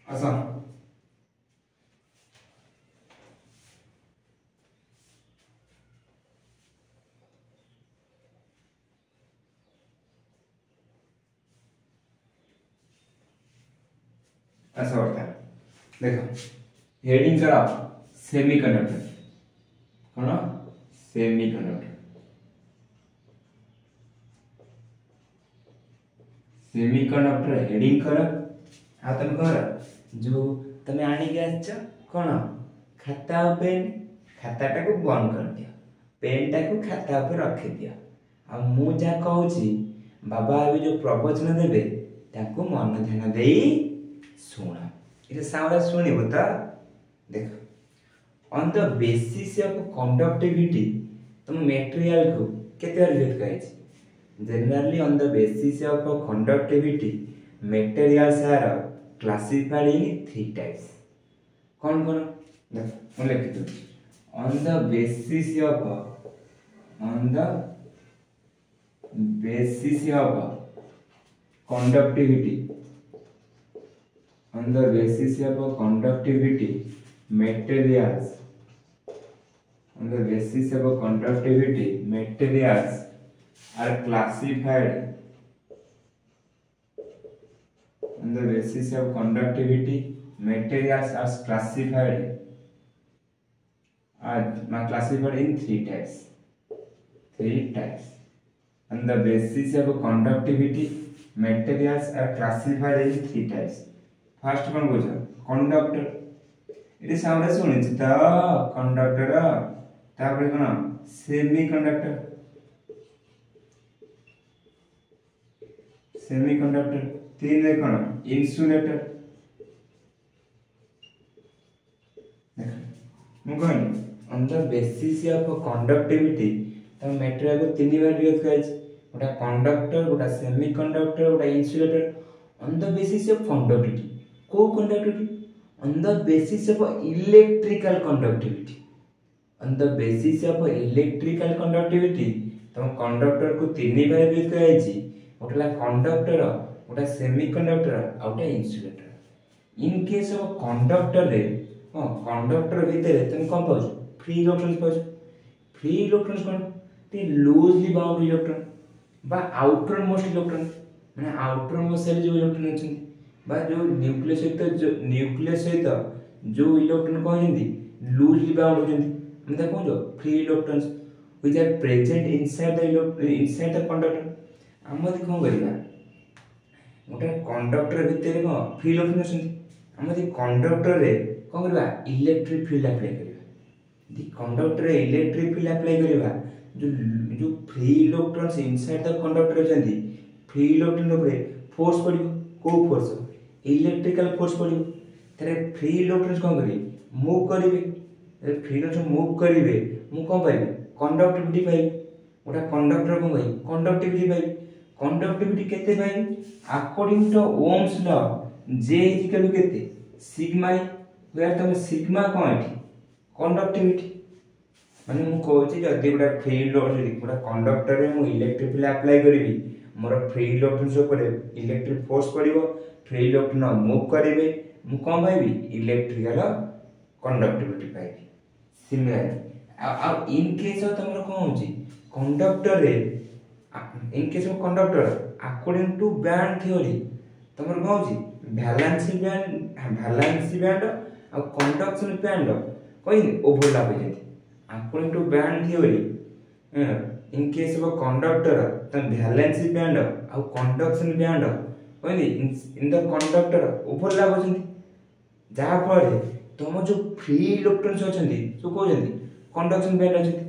आस आस बर्ता देख हेडिंग करा सेमीकंडक्टर कौन सेमीकंडक्टर सेमीकंडक्टर हेडिंग कर आ तुम कर जो तुम आनिक आछ कौन खाता पेन खाताटा को बंद कर दियो पेनटा को खाता ऊपर रखी दियो आ मु जा कहूची बाबा अभी जो प्रवचन देबे ताको मन ध्यान देई सुन ये साउंड सुनिबो त देख on the basis of conductivity तुम मटेरियल को केते रिलेट करिस generally on the basis of conductivity materials are classified in three types कौन कौन देख मैं लिख दूं on the basis of conductivity on the basis of conductivity materials on the basis of conductivity materials are classified on the basis of conductivity materials are classified in three types on the basis of conductivity materials are classified in three types first कौन बुझ conductor इटे sound सुनि त conductor तापर कोन semiconductor तीन रे कोन insulator मु कहनी on the basis of conductivity त मटेरियल को तीन बार यूज करछ गोटा कंडक्टर गोटा सेमीकंडक्टर गोटा insulator on the basis of conductivity को conductivity on the basis of electrical conductivity on the basis of electrical conductivity तुम कंडक्टर को तीन बार यूज कराइछि गोटा कंडक्टर गोटा सेमीकंडक्टर आ गोटा insulator in case of conductor रे कंडक्टर भीतर तुम कौन पाउछ फ्री इलेक्ट्रॉन्स पाउछ फ्री इलेक्ट्रॉन्स कौन ते लूजली बाउंड इलेक्ट्रॉन बा आउटर मोस्ट इलेक्ट्रॉन माने आउटर मोस्ट सेल जो इलेक्ट्रॉन अछि बा जो न्यूक्लियस सहित जो इलेक्ट्रॉन कहजंती लूजली बाउंड होजंती हम देखो free electrons which are present inside the conductor हम मत कोन करिबा गोटे कंडक्टर भीतर को फ्री इलेक्ट्रॉन अछि हम दि कंडक्टर रे कोन करबा इलेक्ट्रिक फील्ड अप्लाई करबा दि कंडक्टर रे इलेक्ट्रिक फील्ड अप्लाई करबा जो free electrons inside the conductor अछंती फ्री इलेक्ट्रॉन ऊपर फोर्स पड़िबो को फोर्स इलेक्ट्रिकल फोर्स पड़िबो तरे फ्री इलेक्ट्रॉन्स कोन करी मूव करिवे फ्री इलेक्ट्रॉन मूव करिवे मु कोन पाइबे कंडक्टिविटी पाइबे गोटा कंडक्टर कोन पाइबे कंडक्टिविटी पाइबे कंडक्टिविटी केते पाइबे अकॉर्डिंग टू ओम्स लॉ जे इज इक्वल टू केते सिग्मा वेयर तुम सिग्मा कोन एठी कंडक्टिविटी माने मु कहूची जदी गोटा फ्री इलेक्ट्रॉन गोटा कंडक्टर रे मु इलेक्ट्रिक फील्ड अप्लाई करबी मोर फ्री इलेक्ट्रॉन्स ऊपर इलेक्ट्रिक फोर्स पड़िबो फ्री इलेक्ट्रॉन मूव करिवे मु कोन पाइबी इलेक्ट्रिकल कंडक्टिविटी पाइबी सिमिलर इन केस ऑफ तुमरो कोन होची कंडक्टर रे in case of conductor according to band theory तुमरो कोन होची वैलेंसी बैंड और कंडक्शन बैंड कोई ओवरलैप हो जाती according to band theory in case of conductor त वैलेंसी बैंड और कंडक्शन बैंड कोई इन द कंडक्टर ओवरलैप हो जाती जहा पर तुम जो फ्री इलेक्ट्रॉन्स अछंती जो कहजंती कंडक्शन बैंड अछंती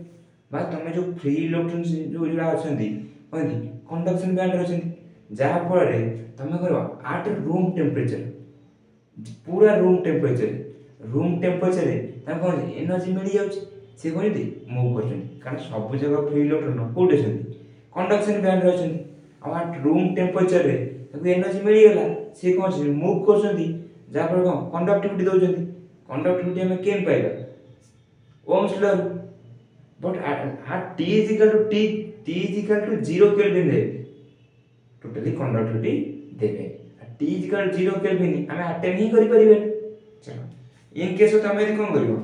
बा तुम जो फ्री इलेक्ट्रॉन्स जो इला अछंती कोई कंडक्शन बैंड अछंती जहा पर तुम करो एट रूम टेम्परेचर पूरा रूम टेम्परेचर तम कौन एनर्जी मिल जाउछ से कोन दी मूव करछन कारण सब जगह फ्री इलेक्ट्रॉन कोड अछंती कंडक्शन बैंड रे अछंती आ एट रूम टेम्परेचर रे तको एनर्जी मिल गेला से कोन मूव करछंती जा पर कोन कंडक्टिविटी दोछंती कंडक्टिविटी हम केन पाइबा Ohm's law but at t is equal to 0 kelvin रे टोटली कंडक्टिविटी देबे T is equal to 0 kelvin आमे अटेन ही करि परिबे। चलो इन केस तो हमें कोन करिवो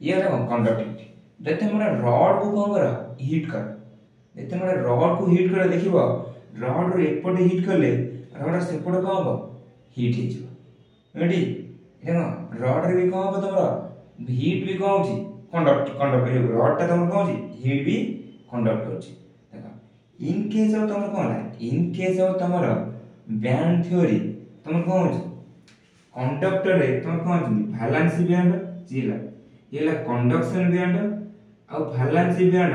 ये देखो कंडक्टिविटी जते हमरा रॉड को कोन करा हीट कर जते हमरा रॉड को हीट कर देखिबो रॉड रो एकपटे हीट करले रॉड सेपटे कोन हो हीट हे जिवो रेडी देखो रॉड रे भी कोन हो तमरा हीट भी कोन होची कंडक्ट रॉड ता तमरा कोन होची हीट भी कंडक्ट होची देखो इन केस ऑफ तमरा कोन इन केस ऑफ तमरा बैंड थ्योरी तमरा कोन होची कंडक्टर रे तमरा कोन होची वैलेंसी बैंड जीला ये ला कंडक्शन बैंड आ वैलेंसी बैंड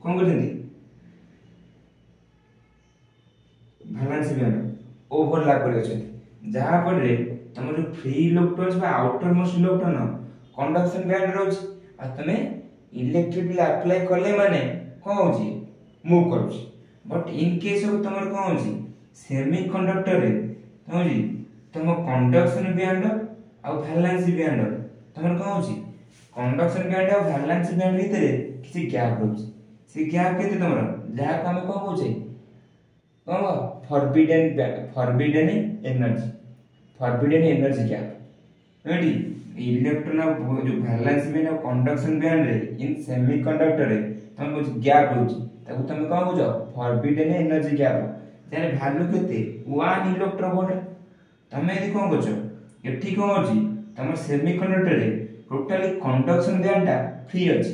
कोन करथि वैलेंसी बैंड ओवरलैप कर अछि जहा पर रे तमर फ्री इलेक्ट्रॉन्स बा outermost electron conduction band रहउछ आ तमे इलेक्ट्रिक बिल अप्लाई करले माने कोन होची मूव करछ बट इन केस ऑफ तमर कोन होची सेमीकंडक्टर रे होची तम कंडक्शन बैंड आ वैलेंसी बैंड तमर कोन होची कंडक्शन बैंड आ वैलेंसी बैंड भितरे किसी गैप रहउछ से गैप केते तमर जहा को हम कोन होचे forbidden energy gap ready electron जो वैलेंस बैंड और कंडक्शन बैंड रे इन सेमीकंडक्टर रे तम कुछ गैप होची ताको तम का हो जाओ forbidden energy gap जाने वैल्यू केते 1 इलेक्ट्रॉन वोल्ट तमे यदि कोन करछो एठी कोन होची तम सेमीकंडक्टर रे टोटली कंडक्शन बैंड ता फ्री अछि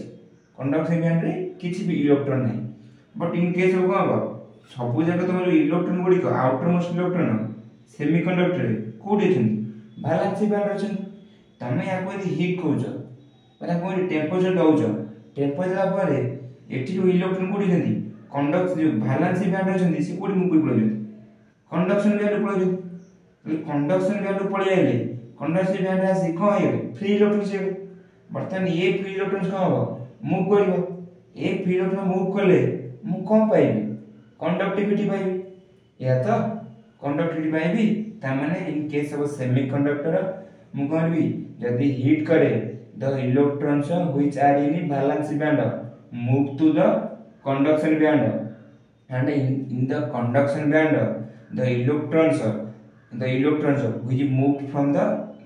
कंडक्शन बैंड रे किछि भी इलेक्ट्रॉन नै बट इन केस ऑफ कोन सब जगह तुम इलेक्ट्रॉन गुडी को आउटर मोस्ट इलेक्ट्रॉन सेमीकंडक्टर रे कोडी छन वैलेंसी बैंड रछन तमे या कोइ हीट कोछ माने कोइ टेंपरेचर दउछ टेंपरेचर पारे एठी जो इलेक्ट्रॉन गुडी छन कंडक्ट जो वैलेंसी बैंड रछन से कोडी मुकुई पड़ै कंडक्शन बैंड पड़ै कंडक्शन बैंड पड़ै आइले कंडक्शन बैंड आसी को आइले फ्री इलेक्ट्रॉन से बर्तन ये फ्री इलेक्ट्रॉन का हो मूव करबो ए फ्री इलेक्ट्रॉन मूव करले मु कोन पाइबे कंडक्टिविटी पाइबी या तो कंडक्टिविटी पाइबी ता माने इन केस ऑफ सेमीकंडक्टर मु कहबी यदि हीट करे the electrons which are in valency band move to the conduction band and in the conduction band the electrons which move from the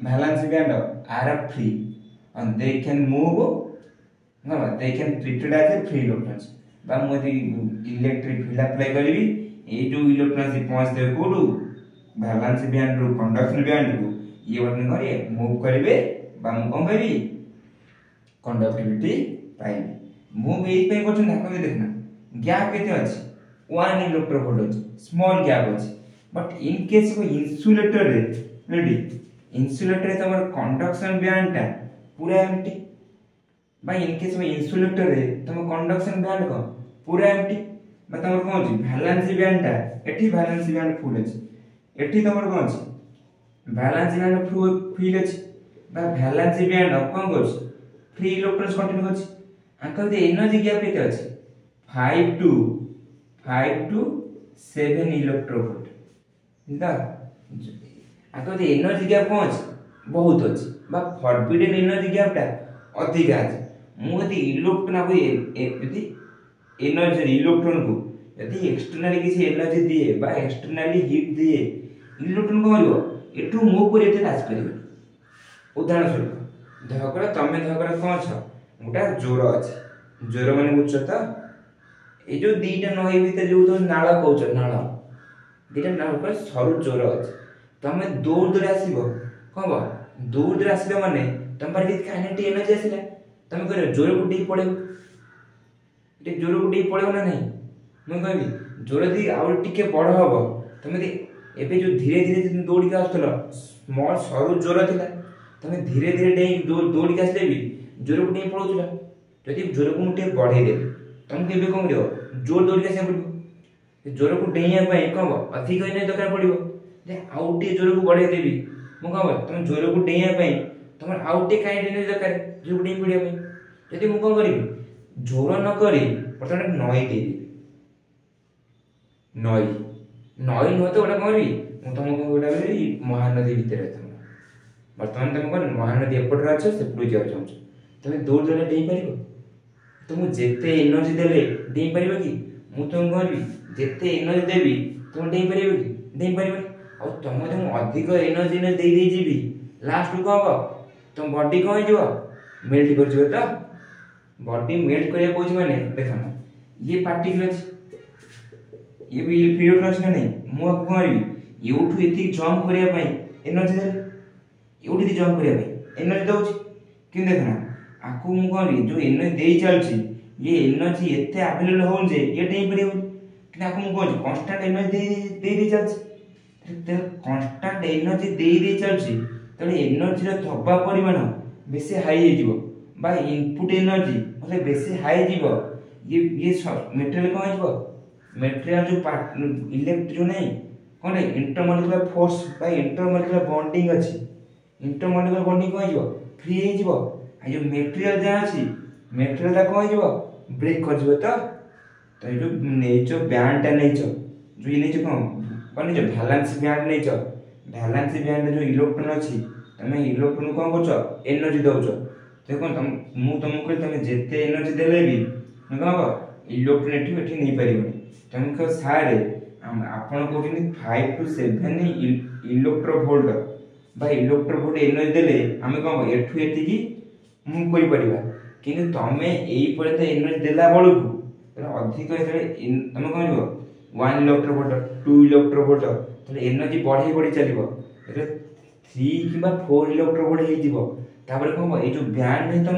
valency band are free and they can move no they can treated as a free electrons बा Modi electric field apply करबी ए जो electron से पहुंच दे कोडू valency band रो conduction band को ये वर्तन करे मूव करबे बा मु कोन करबी कंडक्टिविटी पाइबी मूव एई पे करछन ना देखना गैप केते अछि 1 इलेक्ट्रॉन वोल्ट अछि स्मॉल गैप अछि but in case of insulator रे रेडी इंसुलेटर रे तमर कंडक्शन बैंड ता पूरा एम्प्टी भाई इन केस में इंसुलेटर रे तम कंडक्शन बैंड को पूरा एम्प्टी बा तमर कोन अछि वैलेंसी बैंड ता एठी वैलेंसी बैंड फुल अछि एठी तमर कोन अछि वैलेंसी बैंड फुल अछि बा वैलेंसी बैंड कोन करछ फ्री इलेक्ट्रॉन्स कंटेन करछ आंकल दे एनर्जी गैप केते अछि 5 to 7 इलेक्ट्रॉन वोल्ट इंदा आंकल दे एनर्जी गैप कोन अछि बहुत अछि बा फॉरबिडन एनर्जी गैप ता अधिक अछि मु यदि इलेक्ट्रॉन को यदि एनर्जी इलेक्ट्रॉन को यदि एक्सटर्नली किसी एनर्जी दिए बा एक्सटर्नली हीट दिए इलेक्ट्रॉन को होइबो एटू मूव कर एते रास करिवो उदाहरण स्वरूप धकर तमे धकर कोन छ गोटा जोर अछि जोर माने बुझछ त ए जो दीटा नई भीतर जो तो नाला कहउछ नाला दीटा नाला पर सरू जोर अछि तमे दूर दूर आसीबो कहबो दूर दूर आसीले माने तम पर कित काइनेटिक एनर्जी आसीला तमे करे जोर को डी पड़े ते जोर को डी पड़े ना नहीं मैं कहबी जोर दी आउ टिके बड़ हबो तमे दे एबे जो धीरे धीरे दौड़ी के आस्तलो स्मॉल सरू जोर थिला तमे धीरे धीरे डेई दौड़ी के आसले भी जोर को डी पड़ोछला जदि जोर को मुटे बढ़े दे तम केबे कोन दियो जोर दौड़ी के से पड़िबो जोर को डेइया पई कहबो अधिक एनर्जी दरकार पड़िबो जे आउ टी जोर को बढ़े देबी मु कहबो तमे जोर को डेइया पई तमर आउ टी काइंड एनर्जी दरकार जोर को डेइ पड़िया पई जदि मु कोन करिबी जोर न करी प्रथम नई देबी नई न तो ओटा करबी मु तुमको ओटा करी महानदी भीतर तुम वर्तमान तुम कोन महानदी एपटर छ से पुरो जाउ छ तमे दूर दूर डेइ परिबो तुम जेते एनर्जी देले डेइ परिबो कि मु तुम करबी जेते एनर्जी देबी तुम डेइ परिबो कि डेइ परिबो ଆଉ ତମେ ତମ ଅଧିକ ଏନର୍ଜି ନେ ଦେଇ ଦେଇ ଯିବି ଲାଷ୍ଟ କୁ କଣ ହବ ତମ ବଡି କଣ ହେଇଯିବ ମେଲ୍ଟ କରିଯିବ ତ ବଡି ମେଲ୍ଟ କରିବା କହୁଛି ମାନେ ଦେଖ ନା ये पार्टिकल ଅଛି ये भी पीरियड ଅଛି ନା ନାହିଁ ମୁଁ ଆକୁ କଣ କରିବି ଏଉଠୁ ଏତିକି ଜମ୍ପ କରିବା ପାଇଁ ଏନର୍ଜି ଦେଲି ଏଉଠି ଜମ୍ପ କରିବା ପାଇଁ ଏନର୍ଜି ଦଉଛି କିନ୍ତୁ ଦେଖ ନା ଆକୁ ମୁଁ କଣ କରିବି ଯୋଉ ଏନର୍ଜି ଦେଇ ଚାଲୁଛି ये एनर्जी एते अवेलेबल होउन जे ये डेई परियो कि आको मु कहू कांस्टेंट एनर्जी दे चलछि त कांस्टेंट एनर्जी दे चलछि तले एनर्जी रो थबा परिमाण बेसी हाई हे जिवो बा इनपुट एनर्जी मतलब बेसी हाई जिवो ये मटेरियल कोन जिवो मटेरियल जो पार्ट इलेक्ट्रॉन नहीं कोन इंटरमोलिकुलर फोर्स बा इंटरमोलिकुलर बॉन्डिंग अछि इंटरमोलिकुलर बॉन्डिंग कोन जिवो फ्री हे जिवो आ जो मटेरियल जा अछि मटेरियल ता कोन जिवो ब्रेक कर जिवो तो ये जो नेचो बैंड टा नेचो जो ये नेचो कोन जो बैलेंस बैंड नेचो बैलेंस बैंड जो इलेक्ट्रॉन अछि तमे इलेक्ट्रॉन कोन करछो एनर्जी दउछो देखो तुम मु तुमको तमे जेते एनर्जी देले भी नगो इलेक्ट्रॉन एठी नहीं परिबो तुम को सारे आपण कोटिनी 5 to 7 इलेक्ट्रो वोल्ट बा इलेक्ट्रो वोल्ट एनर्जी देले हमें कोन एठु एतिकी मु करि परिबा किंतु तमे एई परे त एनर्जी देला बळकू अधिक तुम कौन 1 electro volt 2 electro volt energy बढ़े बढ़ी चलो 3 कि 4 इलेक्ट्रो वोल्ट हो जो बैंड नहीं तुम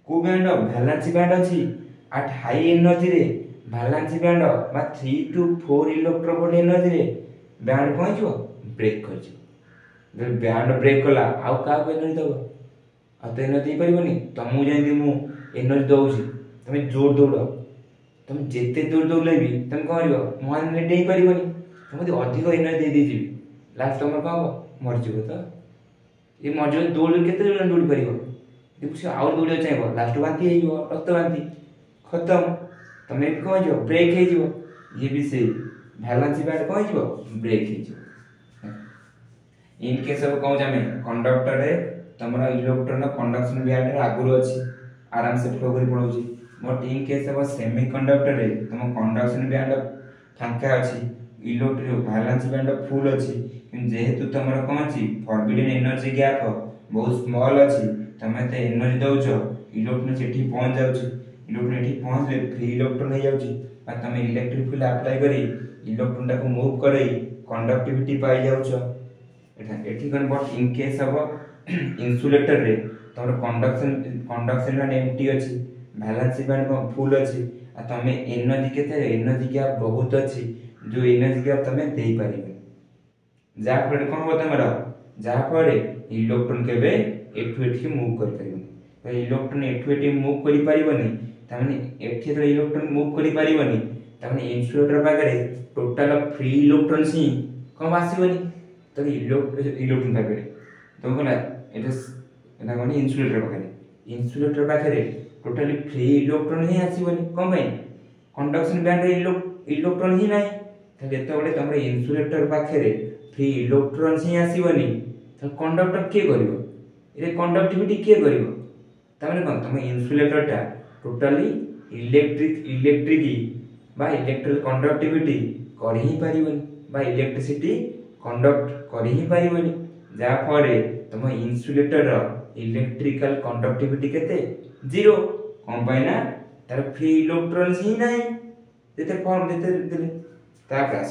को बैंड बैलेंस बैंड अच्छी एट हाई एनर्जी रे balance band 3 to 4 electro volt energy रे बैंड कौन ब्रेक कर बैंड ब्रेक कला आउ का एनर्जी दब आ तो एनर्जी दे पारिबनी तुमको जमी मु एनर्जी दउछि तुम जोर दौड़ तुम जेते दूर दौड़ले भी तुम कौन महान डेई पारिबनी तुम अधिक एनर्जी दे जी लास्ट तुम कौन हम मरजीव तो ये मरजीव दौड़ केते जन दौड़ पार देखो आउ दौड़ा चाहिए लास्ट बांति हो रक्त बांति खत्म तुम कौन हो ब्रेक हो ये भी से बैलेंस बैंड कौन हो ब्रेक हो इन केस ऑफ कौन जामे कंडक्टर रे तमरा इलेक्ट्रॉन कंडक्शन बैंड आगुर अछि आराम से फ्लो करी पड़ोछि but in case of semiconductor रे तुम कंडक्शन बैंड फांका अछि इलेक्ट्रो बैलेंस बैंड फुल अछि जेहेतु तमरा कोन अछि फॉरबिडन एनर्जी गैप बहुत स्मॉल अछि तमे ते एनर्जी दउछो इलेक्ट्रॉन सेठी पहुंच जाउछि इलेक्ट्रॉन एठी पहुंचले फ्री इलेक्ट्रॉन हो जाउछि आ तमे इलेक्ट्रिक फील्ड अप्लाई करी इलेक्ट्रॉन टा को मूव करई कंडक्टिविटी पाई जाउछो एठी कोन but in case of insulator रे तमरा कंडक्शन बैंड एम्प्टी अछि बैलेंस बैंड को फुल अछि आ तमे एनर्जी केते एनर्जी गैप बहुत अछि जो एनर्जी गैप तमे देई परिबे जा पर कोन होता हमरा जा पर इलेक्ट्रॉन केबे एठु एठी मूव कर परिबे तो इलेक्ट्रॉन एठु एठी मूव करि परिबनी तमने एठी तो इलेक्ट्रॉन मूव करि परिबनी तमने इंसुलेटर पागरे टोटल फ्री इलेक्ट्रॉन सी कम आसीबनी तो इलेक्ट्रॉन पागरे तो कोना एटा कोनी इंसुलेटर पागरे इंसुलेटर पागरे टोटली फ्री इलेक्ट्रॉन ही आसीबनी कम भाई कंडक्शन बैंड रे इलेक्ट्रॉन ही नाही त जेते बडे तमरे इंसुलेटर पाखरे फ्री इलेक्ट्रॉन ही आसीबनी त कंडक्टर के करिवो ए कंडक्टिविटी के करिवो तमने कोन तम इंसुलेटर टा टोटली इलेक्ट्रिक बा इलेक्ट्रिकल कंडक्टिविटी कर ही परिबनी बा इलेक्ट्रिसिटी कंडक्ट कर ही परिबनी जा फरे तम इंसुलेटर इलेक्ट्रिकल कंडक्टिविटी केते 0 कौन पाइना तार फ्री इलेक्ट्रॉन ही नहीं जेते फॉर्म देते देले ता क्लास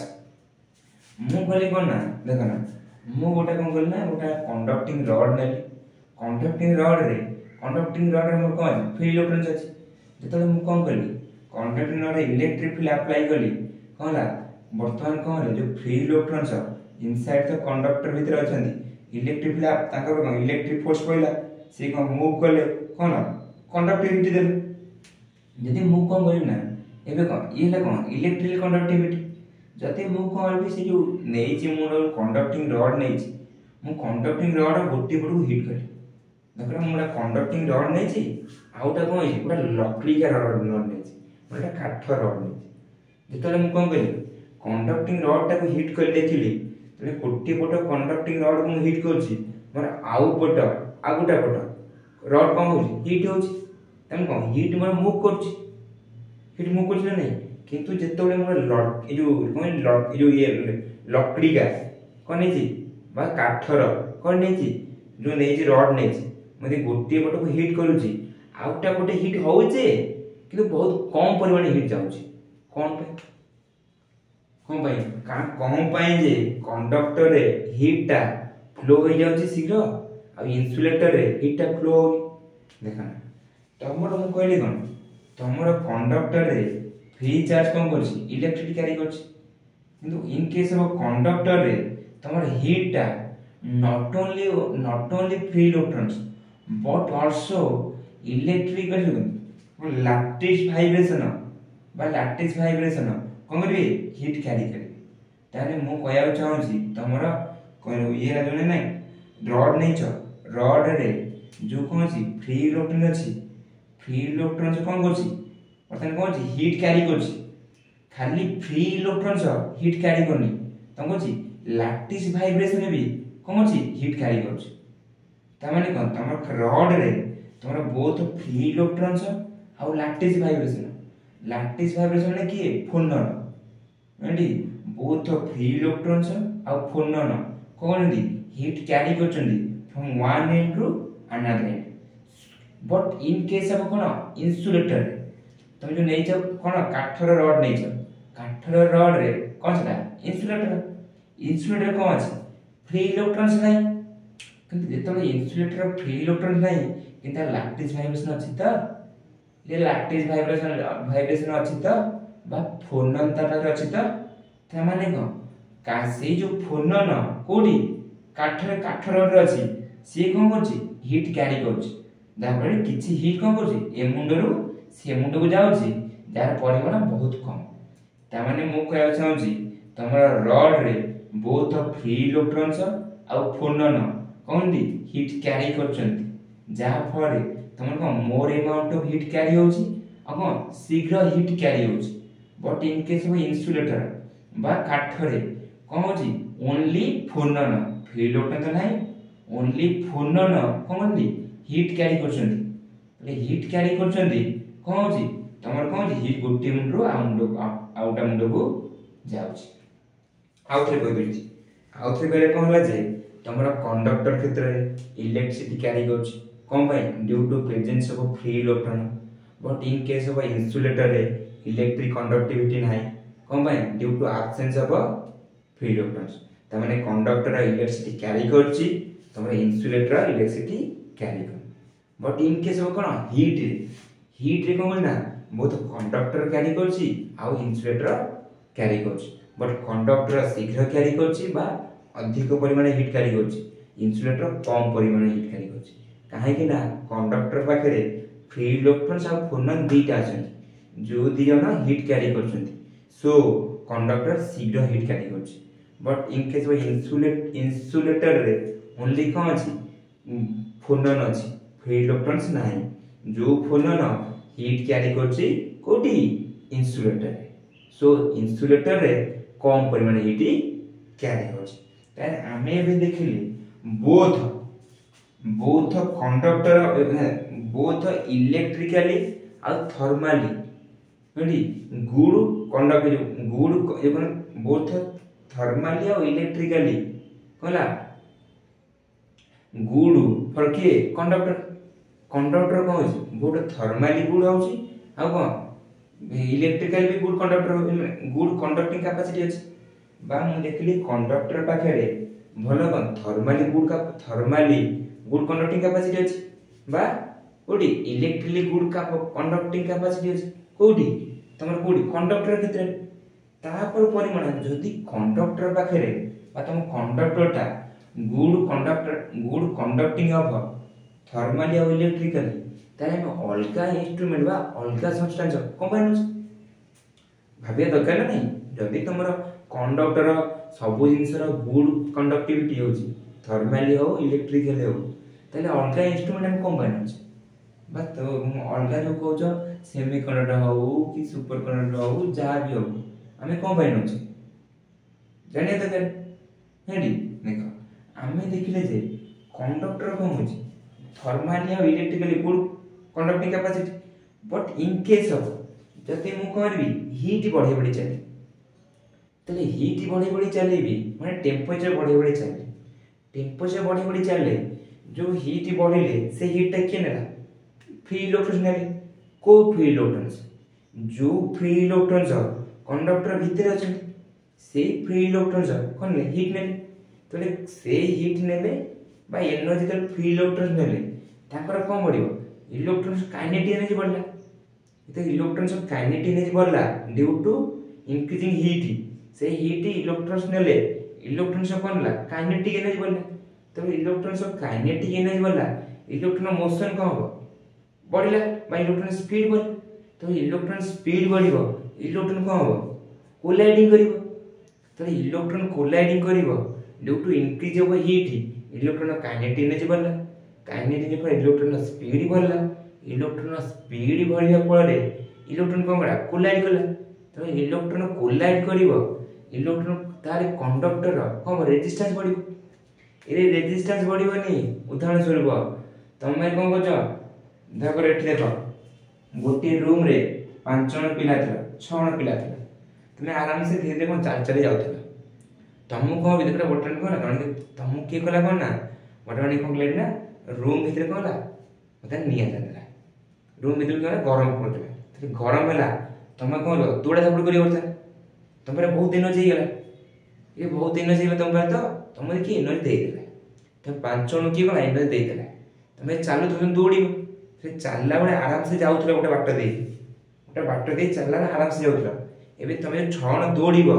मु कहले कोन ना देखो ना मु गोटा कोन कहले ना गोटा कंडक्टिंग रॉड नेली कंडक्टिंग रॉड रे मोर कोन फ्री इलेक्ट्रॉन अछि जेते मु कोन करली conducting rod electric field apply करली कोनला वर्तमान कोन जो फ्री इलेक्ट्रॉन छ इनसाइड द कंडक्टर भीतर अछंती इलेक्ट्रिक फील्ड ताकर इलेक्ट्रिक फोर्स पइला से कोन मूव करले कोन कंडक्टिविटी देले जदि मु कोन करिना एबे कोन इला कोन इलेक्ट्रिकल कंडक्टिविटी जति मु कोन करबी से जो नेइची मु कंडक्टिंग रॉड नेइची मु कंडक्टिंग रॉड गोटी पडू हिट करी देखो मुडा कंडक्टिंग रॉड नेइची आउटा कोन होई पुरा लकड़ी का रॉड नेइची पुरा काठ रॉड नेइची जेतले मु कोन करी कंडक्टिंग रॉड टा को हिट कर देखिली तले गोटी पट कंडक्टिंग रॉड को हिट करछि मोर आउ पट आगुटा पट रॉड कोन होछि हिट होछि तम कोन हिट मोर मूव करछि हिट मूव करछि नै किंतु जेतले मोर लॉक ए जो कोन लॉक ए जो ये लकड़ी का कौन नहीं बा काठर कौन नहीं जो नहीं रड नहीं मुझे गोटे पट को हिट करुच्ची आउटा पटे हिट होचे कि बहुत कम परिमाण हिट जाऊँगी कौन पे कौन पाई कौन पाई जे कंडक्टर रे हिट टा फ्लो हो जाउची शीघ्र आ इन्सुलेटर रे हिट टा फ्लो हो देखना तमरो मु कहली कोन तमरो कंडक्टर रे फ्री चार्ज कोन करछि इलेक्ट्रिसिटी कैरी करछि किंतु इन केस ऑफ कंडक्टर रे तमरो हीट टा not only free electrons but also electrical lattice vibration बा lattice vibration कोन करबे हीट कैरी करे ताने मु कहया चाहूची तमरो कोन ये जने नै रड नै छ रड रे जो कोन छी फ्री इलेक्ट्रॉन अछि फ्री इलेक्ट्रॉन से कोन करछि पतन कोन छी हीट कैरी करछि खाली फ्री इलेक्ट्रॉन से हीट कैरी करनी तम कोन छी लैटिस वाइब्रेशन भी कोन छी हीट कैरी करछि ता माने कोन तमर रड रे तमर बोथ फ्री इलेक्ट्रॉन से आ लैटिस वाइब्रेशन ने की फोनन एंडी बोथ फ्री इलेक्ट्रॉन से आ फोनन कोन दी हीट कैरी करछन्दी from one end to another end but in case of कोन इंसुलेटर तुम जो नहीं छ कोन काठर रड नहीं छ काठर रड रे कोन छला इंसुलेटर कोन अछि फ्री इलेक्ट्रॉन्स नहीं किंतु जेतले इंसुलेटर फ्री इलेक्ट्रॉन नहीं किंतु लैटिस वाइब्रेशन अछि त ये लैटिस वाइब्रेशन अछि त बा फोनन ताटर अछि त माने को का से जो फोनन कोडी काठर रड अछि से कोन करछि हीट कैरी करछि जाफळे किछि हीट कोन करछि ए मुंडरो से मुंड को जाउछि जार परिमाण बहुत कम ता माने मु कहया चाहूछि तमरा रड रे बोथ फ्री इलेक्ट्रॉन्स आ फोनन कोन दी हीट कैरी करछन्ती जा फळे तमर को more amount of heat carry होछि आ कोन शीघ्र हीट कैरी होछि but in case of insulator बा काठरे कोन होछि ओनली फोनन फ्री इलेक्ट्रॉन त नाही ओनली फोनन कोन दी हीट कैरी करछन्ती हीट कैरी करछन्ती कोन होछि तमर कोन होछि हीट गोटे मुंडरो आउटा मुंड को जाउछि आउथरे कहि दिछि आउथरे बेले कोन होला जे तमरा कंडक्टर क्षेत्र रे इलेक्ट्रिसिटी कैरी करछि कोन भाई due to presence of free electron but in case of insulator रे इलेक्ट्रिक कंडक्टिविटी नाही कोन भाई due to absence of free electrons त माने कंडक्टर इलेक्ट्रिसिटी कैरी करछि तमरा इंसुलेटर इलेक्ट्रिसिटी कैरी कर बट इन केस ऑफ कोन हीट रे कोन ना बहुत कंडक्टर कैरी करछि आ इंसुलेटर कैरी करछि बट कंडक्टर शीघ्र कैरी करछि बा अधिक परिमाण हीट कैरी करछि इंसुलेटर कम परिमाण हीट कैरी करछि काहे कि ना कंडक्टर पाखरे फ्री इलेक्ट्रॉन्स आ फोनन दीटा अछि जो दी जना हीट कैरी करछन्ती सो कंडक्टर शीघ्र हीट कैरी करछि but in case of insulator रे ओनली कोन अछि फोनन अछि फ्री इलेक्ट्रॉन्स नाही जो फोनन हीट कैरी करछि कोठी इंसुलेटर सो इंसुलेटर रे कम परिमाण हीट कैरी करछि त हमें भी देखिली बोथ कंडक्टर बोथ इलेक्ट्रिकली और थर्मली बुझी good conductor good both thermally और इलेक्ट्रिकली कहला गुड फॉर के कंडक्टर कौन अछि गुड थर्मली गुड होछि आ कोन इलेक्ट्रिकल भी good conductor good conducting capacity अछि बा मु देखली कंडक्टर पाखरे भलो कोन थर्मली गुड कंडक्टिंग कैपेसिटी अछि बा कोडी इलेक्ट्रिकली गुड कंडक्टिंग कैपेसिटी अछि कोडी तमर कोडी कंडक्टर क्षेत्र तापर परिमाण जदि कंडक्टर पाखरे बा तम कंडक्टरटा गुड कंडक्टिंग ऑफ थर्मली और इलेक्ट्रिकली ताले हम अलगा इंस्ट्रूमेंट बा अलगा सब्सटेंस कंबाइन होछ भाबिया दरकार नहीं जदि तमर कंडक्टर सब जिनसर गुड कंडक्टिविटी होची थर्मली हो इलेक्ट्रिकल हो ताले अलगा इंस्ट्रूमेंट हम कंबाइन होछ बा तो अलगा जो कहजो सेमीकंडक्टर हो कि सुपर कंडक्टर हो जहा भी हो हमें कंबाइन होछ जानिए दरकार हेडी देखो हमें देखिले जे कंडक्टर कोन होची थर्मली और electrically good conducting capacity but in case of जति मु करबी हीट बढ़े चले তাহলে হিট বଢ଼ି ବଢ଼ି ଚାଲିବି ମାନେ ଟେମ୍ପରେଚର ବଢ଼ି ବଢ଼ି ଚାଲେ। ଟେମ୍ପରେଚର ବଢ଼ି ବଢ଼ି ଚାଲେ ଯେଉଁ ହିଟ୍ ବଢ଼ିଲେ ସେ ହିଟ୍ଟା କିଏ ନେଲା? ଫ୍ରି ଇଲେକ୍ଟ୍ରନ୍ସ ନେଲେ। କେଉଁ ଫ୍ରି ଇଲେକ୍ଟ୍ରନ୍ସ? ଯେଉଁ ଫ୍ରି ଇଲେକ୍ଟ୍ରନ୍ସ କଣ୍ଡକ୍ଟର ଭିତରେ ଅଛନ୍ତି ସେଇ ଫ୍ରି ଇଲେକ୍ଟ୍ରନ୍ସ କ'ଣ ନେଲେ? ହିଟ୍ ନେଲେ। ତାହେଲେ ସେଇ ହିଟ୍ ନେଲେ বা ଏନର୍ଜି ଯେତେବେଳେ ଫ୍ରି ଇଲେକ୍ଟ୍ରନ୍ସ ନେଲେ ତାଙ୍କର କ'ଣ ବଢ଼ିବ? ଇଲେକ୍ଟ୍ରନ୍ସ କାଇନେଟିକ୍ ଏନର୍ଜି ବଢ଼ିଲା। ଯେତେବେଳେ ଇଲେକ୍ଟ୍ରନ୍ସ କାଇନେଟିକ୍ ଏନର୍ଜି ବଢ଼ିଲା ଡ୍ୟୁ ଟୁ ଇନକ୍ରିଜିଂ ହିଟ୍, সেই হিট ইলেকট্রনস নেলে ইলেকট্রনস কোন লা কাইনেটিক এনার্জি বললা। তবে ইলেকট্রনস কাইনেটিক এনার্জি বললা ইলেকট্রন মোশন কোন হবে? বড়িলা বা ইলেকট্রন স্পিড বল। তবে ইলেকট্রন স্পিড বড়িব ইলেকট্রন কোন হবে? কোলাইডিং করিব। তবে ইলেকট্রন কোলাইডিং করিব due to increase of heat electron kinetic energy বললা। কাইনেটিক এনার্জি পর ইলেকট্রন স্পিড বললা। ইলেকট্রন স্পিড বড়িবা পরে ইলেকট্রন কোন করা? কোলাইড কলা। তবে ইলেকট্রন কোলাইড করিব ইলেকট্রন তার কন্ডক্টর কম রেজিস্ট্যান্স বড়িব। এর রেজিস্ট্যান্স বড়িবনি উদাহরণ স্বরূপ তুমি কোন করছ দেখো এটি দেখ গোটিଏ रूम रे 5 जण पिला थिला 6 जण पिला थिला তুমি आराम से धीरे धीरे चाल चली जाउथिला तुमको कोन भीतर बटन कोन जण तुमको के कला कोन ना बटन कोन ले ना रूम भीतर कोला मते निया जातला रूम भीतर कोन गरम पड़तला तो गरम होला तुम कोन दौड़ा धापड़ करी करता तुम बहुत एनर्जी गला ये बहुत एनर्जी गला तो तुम की एनर्जी दे देला तुम 5 जण की कोन एनर्जी दे देला तुम चालू तुम दौड़िबो से चलला बेले आराम से जाउथला गोटे बाट दे चलला आराम से जाउथला एबे तुम 6 जण दौड़िबो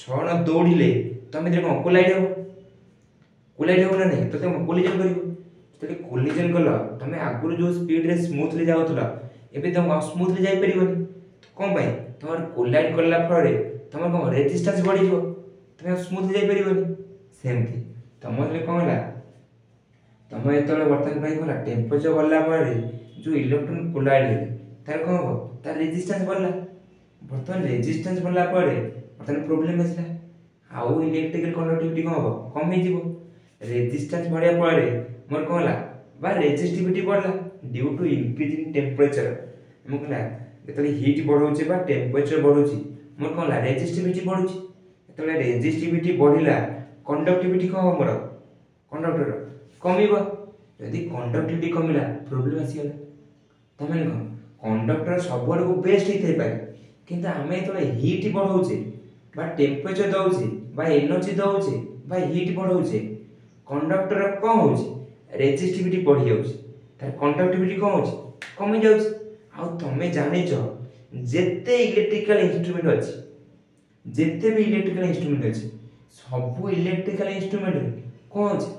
6 जण दौड़िले तुम इधर कोन कोलाइड हो ना नहीं तो तुम कोलिजन करिवो तो कोलिजन कल तुम आगुर जो स्पीड रे स्मूथली जाउथला एबे तुम स्मूथली जाई परिबोनी कोन भाई तुम कोलाइड करला फरे तुम कोन रेजिस्टेंस बढ़ी जिवो तुम स्मूथली जाई परिबोनी सेमती तुम ले कोन होला तुम एतले वर्तमान भाई होला टेम्परेचर बढ़ला परे जो इलेक्ट्रॉन कोलाइड हे तार कोन हो तार रेजिस्टेंस बढ़ला वर्तमान रेजिस्टेंस बढ़ला परे वर्तमान प्रॉब्लम आसला आउ इलेक्ट्रिकल कंडक्टिविटी कोन हो कम हे जिवो रेजिस्टेंस बढ़िया परे मोर कोन होला बा रेजिस्टिविटी बढ़ला ड्यू टू इंक्रीजिंग टेम्परेचर हम कहला जेतले हीट बढ़ौचे बा टेम्परेचर बढ़ौची मोर कोन होला रेजिस्टिविटी बढ़ौची जेतले रेजिस्टिविटी बढ़िला कंडक्टिविटी कोन हो मोर कंडक्टर कमिबो यदि कंडक्टिविटी कमिला प्रॉब्लम आसीगला तमे न कंडक्टर सबुआड को बेस्ट हिते पाए किंतु आमे तो हीट बढ़ौचे बा टेम्परेचर दउचे बा एनर्जी दउचे बा हीट बढ़ौचे कंडक्टर कम होउचे रेजिस्टिविटी बढ़ी जाउचे तार कंडक्टिविटी कम होउचे कमी जाउचे आ तमे जानिचो जेते इलेक्ट्रिकल इंस्ट्रूमेंट अछि जेते भी इलेक्ट्रिकल इंस्ट्रूमेंट अछि सब इलेक्ट्रिकल इंस्ट्रूमेंट कोन अछि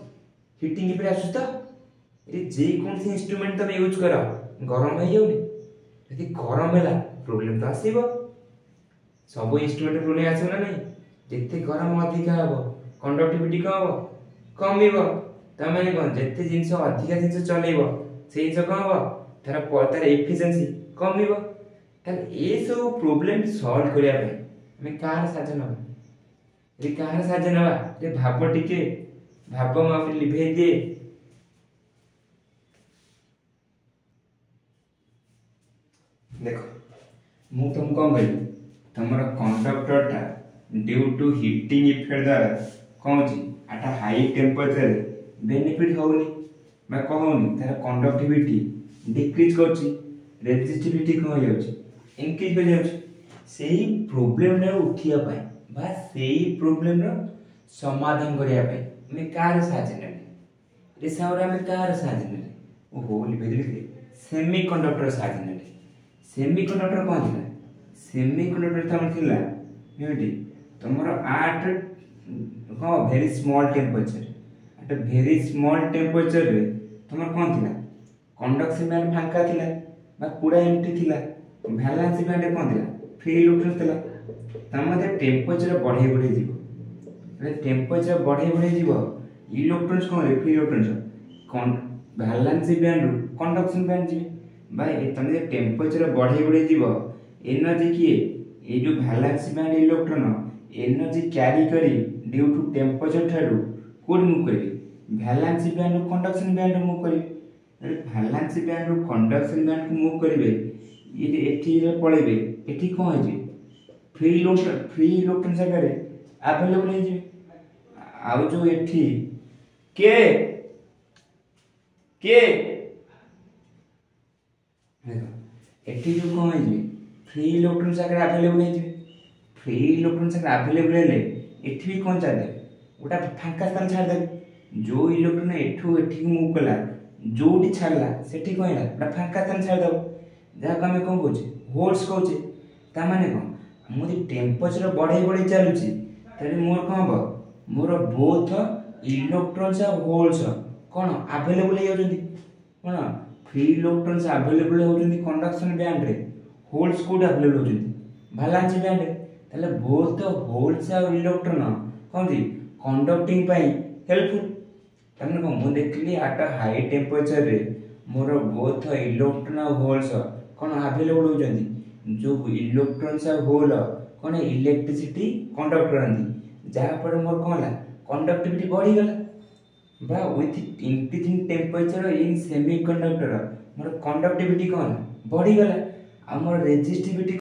हिटिंग पे आसु तो ये जे कौन से इंस्ट्रूमेंट तुम यूज करा गरम हो जाउनी यदि गरम होला प्रॉब्लम तो आसीबो सब इंस्ट्रूमेंट प्रॉब्लम आसीबो ना नहीं जेते गरम अधिक हबो कंडक्टिविटी कम हबो कमिबो तमे कोन जेते जिंस अधिक जिंस चलेबो से जिंस कम हबो तार एफिशिएंसी कमिबो त ए सब प्रॉब्लम सॉल्व करिया पे हमें कार साजन रे कार साजन रे भाबो टिके भाबो मा पे लिभे दे देखो मु तुम कौन कहली तुमर कंडक्टर टा ड्यू टू हीटिंग इफेक्ट द्वारा कौन छी आटा हाई टेम्परेचर बेनिफिट होउनी मैं कहउनी तार कंडक्टिविटी डिक्रीज करछि रेजिस्टिविटी कम हो जाउछि इंक्रीज हो जाउछि सेही प्रॉब्लम ने उठिया पाए बा सेही प्रॉब्लम रो समाधान करिया पाए मैं कार साहाय्य नेले रे सावरा में कार साहाय्य नेले ओहो लिबेदली सेमीकंडक्टर साहाय्य नेले सेमीकंडक्टर कौन थिला सेमीकंडक्टर तम थिला यूनिटी तमरो आट को very small temperature at very small temperature रे तमर कौन थिला कंडक्शन बैंड फांका थिला बा पूरा एम्प्टी थिला वैलेंस बैंड कौन थिला फ्री इलेक्ट्रॉन थिला तमते टेम्परेचर बढ़े बढ़े जीवो रे टेम्परेचर बढ़े बढ़े जीवो इलेक्ट्रॉन्स कौन रे फ्री इलेक्ट्रॉन्स कौन वैलेंस बैंड कंडक्शन बैंड जी भाई तने टेम्परेचर बढ़े बढ़े जीव एनर्जी किए ये जो valence band electron energy carry करी ड्यू टू टेम्परेचर ठारू कोड मूव करी valence band conduction band move करी वैलेंस बैंड कंडक्शन बैंड को मूव करिवे ये एठी रे पळेबे एठी कोन है फ्री इलेक्ट्रॉन जगह अवेलेबल हो जिवे आउ जो एठी के के देखो एठी जो कोन है फ्री इलेक्ट्रॉन जगह अवेलेबल हो जिवे फ्री इलेक्ट्रॉन जगह अवेलेबल हेले एठी भी कोन छाड़ दे गोटा फांका स्थान छाड़ दे जो इलेक्ट्रॉन एठू एठी मूव कला जोटी छाड़ला सेठी कोन हैला गोटा फांका स्थान छाड़ दब जहा को हमें कोन कहूचे होल्स कहूचे ता माने कोन मोदी टेम्परेचर बढ़े बढ़े चलुची तले मोर कोन हो मोर बोथ इलेक्ट्रॉन्स आ होल्स कोन अवेलेबल हो जंदी कोन फ्री इलेक्ट्रॉन्स अवेलेबल हो जंदी कंडक्शन बैंड रे होल्स कोड अवेलेबल हो जंदी वैलेंस बैंड रे तले बोथ होल्स आ इलेक्ट्रॉन कोन दी कंडक्टिंग पाई हेल्पफुल तने को मु देखली एट हाई टेम्परेचर रे मोर बोथ इलेक्ट्रॉन आ होल्स कोन अवेलेबल हो जंदी जो इलेक्ट्रॉन्स आ होल कोन इलेक्ट्रिसिटी कंडक्ट करंदी जहा पर मोर कोन ला कंडक्टिविटी बढ़ी गला बा with increasing temperature in semiconductor more conductivity कोन बढ़ी गला आ मोर रेजिस्टिविटी